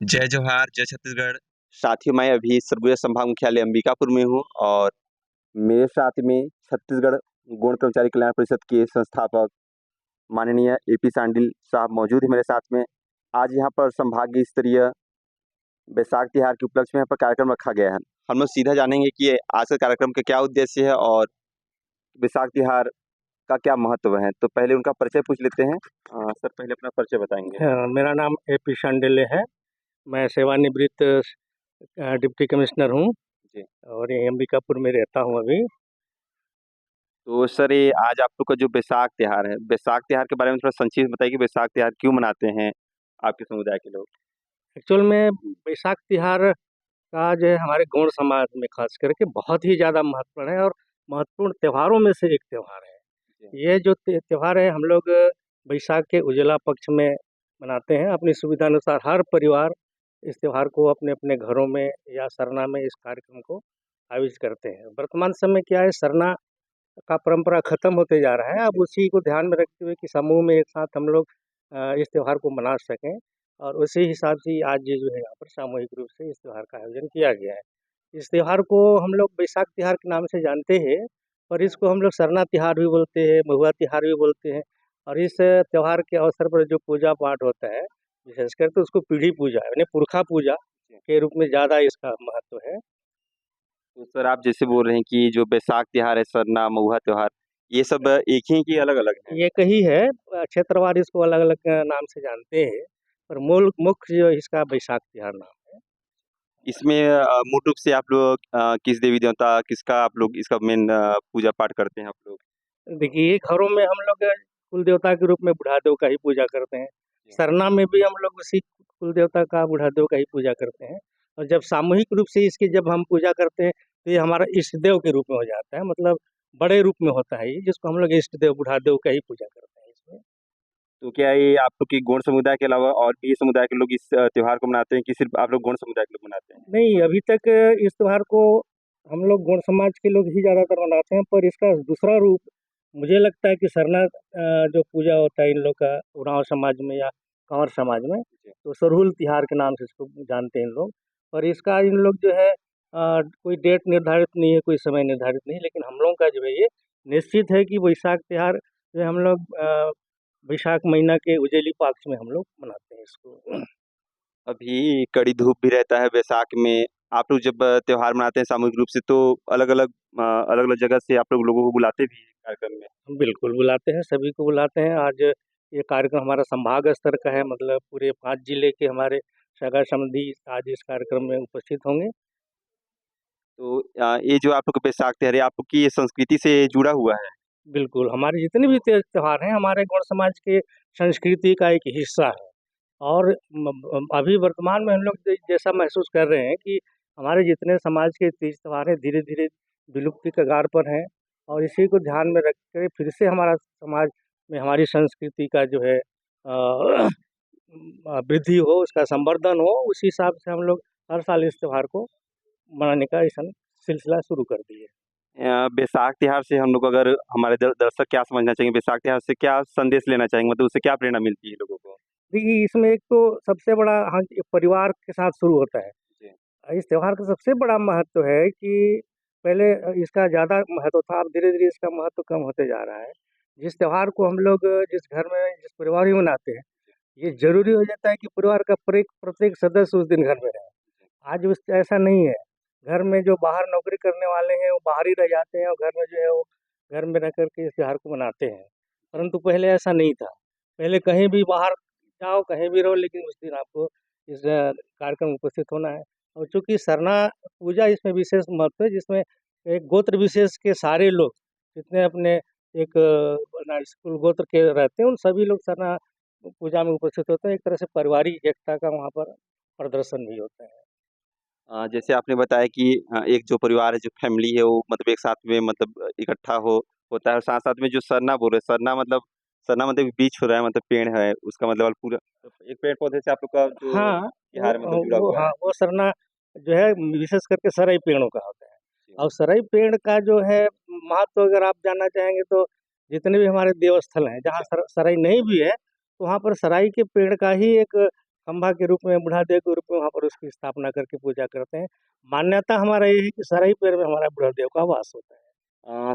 जय जोहार, जय छत्तीसगढ़। साथियों, मैं अभी सरगुजा संभाग मुख्यालय अंबिकापुर में हूँ और मेरे साथ में छत्तीसगढ़ गौण कर्मचारी कल्याण परिषद के संस्थापक माननीय एपी सांडिल साहब मौजूद हैं मेरे साथ में। आज यहाँ पर संभागीय स्तरीय बैसाख त्योहार के उपलक्ष्य में यहाँ पर कार्यक्रम रखा गया है। हम लोग सीधा जानेंगे कि ये आज के कार्यक्रम का क्या उद्देश्य है और बैसाख त्योहार का क्या महत्व है। तो पहले उनका परिचय पूछ लेते हैं। सर, पहले अपना परिचय बताएंगे। हाँ, मेरा नाम एपी शांडिल्य है। मैं सेवानिवृत्त डिप्टी कमिश्नर हूँ जी। और ये अंबिकापुर में रहता हूँ अभी। तो सर, ये आज आप लोग का जो बैसाख त्योहार है, बैसाख त्योहार के बारे में थोड़ा संक्षिप्त में बताइए कि बैसाख त्योहार क्यों मनाते हैं आपके समुदाय के लोग? एक्चुअल में बैसाख त्योहार का जो है हमारे गौड़ समाज में खास करके बहुत ही ज़्यादा महत्वपूर्ण है और महत्वपूर्ण त्योहारों में से एक त्यौहार है। ये जो त्यौहार है हम लोग बैसाख के उजला पक्ष में मनाते हैं। अपनी सुविधा अनुसार हर परिवार इस त्यौहार को अपने अपने घरों में या सरना में इस कार्यक्रम को आयोजित करते हैं। वर्तमान समय क्या है, सरना का परंपरा खत्म होते जा रहा है। अब उसी को ध्यान में रखते हुए कि समूह में एक साथ हम लोग इस त्यौहार को मना सकें और उसी हिसाब से आज ये जो है यहाँ पर सामूहिक रूप से इस त्यौहार का आयोजन किया गया है। इस त्यौहार को हम लोग बैसाख त्यौहार के नाम से जानते हैं, पर इसको हम लोग सरना त्यौहार भी बोलते हैं, महुआ त्यौहार भी बोलते हैं। और इस त्यौहार के अवसर पर जो पूजा पाठ होता है, विशेषकर तो उसको पीढ़ी पूजा यानी पुरखा पूजा के रूप में ज़्यादा इसका महत्व है। तो सर, आप जैसे बोल रहे हैं कि जो बैसाख त्योहार है, सरना, महुआ त्योहार, ये सब एक ही कि अलग-अलग हैं? ये कही है, क्षेत्रवार इसको अलग-अलग नाम से जानते हैं, पर मूल मुख्य जो इसका बैसाख त्योहार नाम है। इसमें मूल रूप से आप लोग किस देवी-देवता किसका आप लोग इसका मेन पूजा पाठ करते हैं आप लोग? देखिए, घरों में हम लोग कुल देवता के रूप में बुढ़ादेव का ही पूजा करते हैं। सरना में भी हम लोग उसी कुल देवता का बुढ़ादेव का ही पूजा करते हैं। और जब सामूहिक रूप से इसकी जब हम पूजा करते हैं, तो ये हमारा इष्ट देव के रूप में हो जाता है, मतलब बड़े रूप में होता है ये, जिसको हम लोग इष्ट देव, बुढ़ादेव का ही पूजा करते हैं इसमें। तो क्या ये आप लोग की गौड़ समुदाय के अलावा और भी समुदाय के लोग इस त्योहार को मनाते हैं कि सिर्फ़ आप लोग गौड़ समुदाय के लोग मनाते हैं? नहीं, अभी तक इस त्योहार को हम लोग गौड़ समाज के लोग ही ज़्यादातर मनाते हैं, पर इसका दूसरा रूप मुझे लगता है कि सरना जो पूजा होता है इन लोग का उरांव समाज में या कंवर समाज में, तो सरहुल तिहार के नाम से इसको जानते हैं इन लोग। और इसका इन लोग जो है कोई डेट निर्धारित नहीं है, कोई समय निर्धारित नहीं है, लेकिन हम लोगों का जो है ये निश्चित है कि वैशाख त्योहार जो है हम लोग वैशाख महीना के उजेली पक्ष में हम लोग मनाते हैं इसको। अभी कड़ी धूप भी रहता है बैसाख में। आप लोग जब त्योहार मनाते हैं सामूहिक रूप से तो अलग-अलग जगह से आप लोग लोगों को बुलाते भी हैं कार्यक्रम में? हम बिल्कुल बुलाते हैं, सभी को बुलाते हैं। आज ये कार्यक्रम हमारा संभाग स्तर का है, मतलब पूरे 5 जिले के हमारे सगा-संबंधी आज इस कार्यक्रम में उपस्थित होंगे। तो ये जो आप लोग का बैसाख त्योहार है, आप लोग की ये संस्कृति से जुड़ा हुआ है? बिल्कुल, हमारे जितने भी त्योहार हैं, हमारे गौड़ समाज के संस्कृति का एक हिस्सा है। और अभी वर्तमान में हम लोग जैसा महसूस कर रहे हैं कि हमारे जितने समाज के तीज त्योहार हैं, धीरे-धीरे विलुप्ति कगार पर हैं और इसी को ध्यान में रख के फिर से हमारा समाज में हमारी संस्कृति का जो है वृद्धि हो, उसका संवर्धन हो, उस हिसाब से हम लोग हर साल इस त्योहार को मनाने का ऐसा सिलसिला शुरू कर दिए। बैसाख त्योहार से हम लोग अगर हमारे दर्शक क्या समझना चाहिए, बैसाख त्योहार से क्या संदेश लेना चाहेंगे? मतलब उससे क्या प्रेरणा मिलती है लोगों को? देखिए, इसमें एक तो सबसे बड़ा हाँ, ये परिवार के साथ शुरू होता है। जी। इस त्योहार का सबसे बड़ा महत्व है कि पहले इसका ज़्यादा महत्व था, अब धीरे-धीरे इसका महत्व कम होते जा रहा है। जिस त्योहार को हम लोग जिस घर में, जिस परिवार में मनाते हैं, ये ज़रूरी हो जाता है कि परिवार का प्रत्येक सदस्य उस दिन घर में रहे। आज उस ऐसा नहीं है। घर में जो बाहर नौकरी करने वाले हैं, वो बाहर ही रह जाते हैं और घर में जो है वो घर में रह कर के इस त्योहार को मनाते हैं। परंतु पहले ऐसा नहीं था। पहले कहीं भी बाहर जाओ, कहीं भी रहो, लेकिन उस दिन आपको इस कार्यक्रम में उपस्थित होना है। और चूँकि सरना पूजा इसमें विशेष महत्व है, जिसमें एक गोत्र विशेष के सारे लोग जितने अपने एक कुल गोत्र के रहते हैं, उन सभी लोग सरना पूजा में उपस्थित होते हैं। एक तरह से पारिवारिक एकता का वहाँ पर प्रदर्शन भी होता है। जैसे आपने बताया कि एक जो परिवार है, जो फैमिली है, वो मतलब एक साथ में मतलब इकट्ठा होता है और साथ-साथ में जो सरना बोल रहे हैं, सरना मतलब बीज हो रहा है मतलब पेड़ है, उसका मतलब पूरा एक पेड़-पौधे से आप लोग का जो हाँ, त्योहार है मतलब जुड़ा हुआ हाँ, है। वो सरना जो है विशेष करके सरई पेड़ों का होता है। जी। और सरई पेड़ का जो है महत्व अगर आप जानना चाहेंगे तो जितने भी हमारे देवस्थल हैं, जहाँ सरई नहीं भी है, तो वहाँ पर सराई के पेड़ का ही एक खंभा के रूप में, बुढ़ादेव के रूप में वहाँ पर उसकी स्थापना करके पूजा करते हैं। मान्यता हमारा ये है कि सराई पेड़ में हमारा बुढ़ादेव का वास होता है।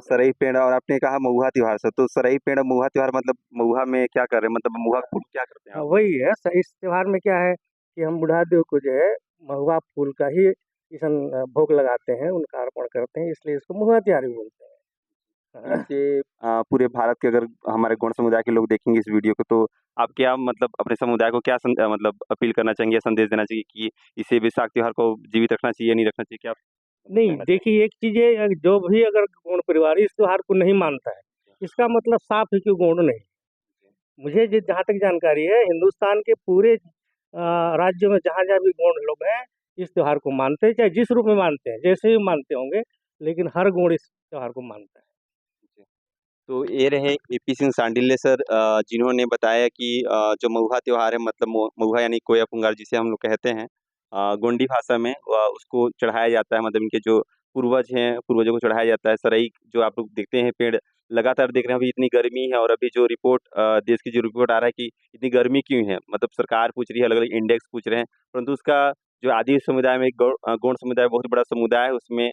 सरई पेड़ और आपने कहा महुआ त्योहार सर, तो सरई पेड़ और महुआ त्योहार मतलब महुआ में क्या कर रहे हैं? मतलब महुआ का फूल क्या करते हैं हाँ, आप? वही है। इस त्योहार में क्या है कि हम बुढ़ादेव को जो है महुआ फूल का ही भोग लगाते हैं, उनका अर्पण करते हैं, इसलिए इसको महुआ त्योहार भी बोलते हैं। इसे पूरे भारत के अगर हमारे गौड़ समुदाय के लोग देखेंगे इस वीडियो को, तो आप क्या मतलब अपने समुदाय को क्या मतलब अपील करना चाहेंगे या संदेश देना चाहिए कि इसे वैशाख त्योहार को जीवित रखना चाहिए या नहीं रखना चाहिए? क्या आप नहीं, कहना चाहेंगे? देखिए एक चीज़ है, जो भी अगर गौड़ परिवार इस त्योहार को नहीं मानता है, इसका मतलब साफ है कि वो गौड़ नहीं। मुझे जहाँ तक जानकारी है, हिंदुस्तान के पूरे राज्यों में जहाँ-जहाँ भी गौड़ लोग हैं, इस त्योहार को मानते हैं, चाहे जिस रूप में मानते हैं, जैसे भी मानते होंगे, लेकिन हर गौड़ इस त्योहार को मानता है। तो ये रहे एपी सिंह सांडिल्य सर, जिन्होंने बताया कि जो महुआ त्योहार है मतलब महुआ यानी कोया पुंगार जिसे हम लोग कहते हैं गोंडी भाषा में, उसको चढ़ाया जाता है। मतलब इनके जो पूर्वज हैं, पूर्वजों को चढ़ाया जाता है। सरई जो आप लोग देखते हैं पेड़ लगातार देख रहे हैं, अभी इतनी गर्मी है और अभी जो रिपोर्ट देश की जो रिपोर्ट आ रहा है कि इतनी गर्मी क्यों है, मतलब सरकार पूछ रही है, अलग अलग इंडेक्स पूछ रहे हैं, परंतु उसका जो आदिवासी समुदाय में गौड़ समुदाय बहुत बड़ा समुदाय है, उसमें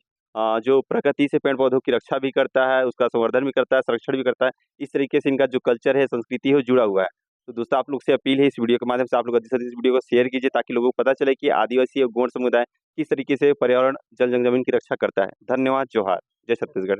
जो प्रकृति से पेड़ पौधों की रक्षा भी करता है, उसका संवर्धन भी करता है, संरक्षण भी करता है। इस तरीके से इनका जो कल्चर है, संस्कृति है, वो जुड़ा हुआ है। तो दोस्तों आप लोग से अपील है इस वीडियो के माध्यम से आप लोग अधिक से अधिक इस वीडियो को शेयर कीजिए ताकि लोगों को पता चले कि आदिवासी और गौड़ समुदाय किस तरीके से पर्यावरण, जल जंगल जमीन की रक्षा करता है। धन्यवाद, जोहार, जय छत्तीसगढ़।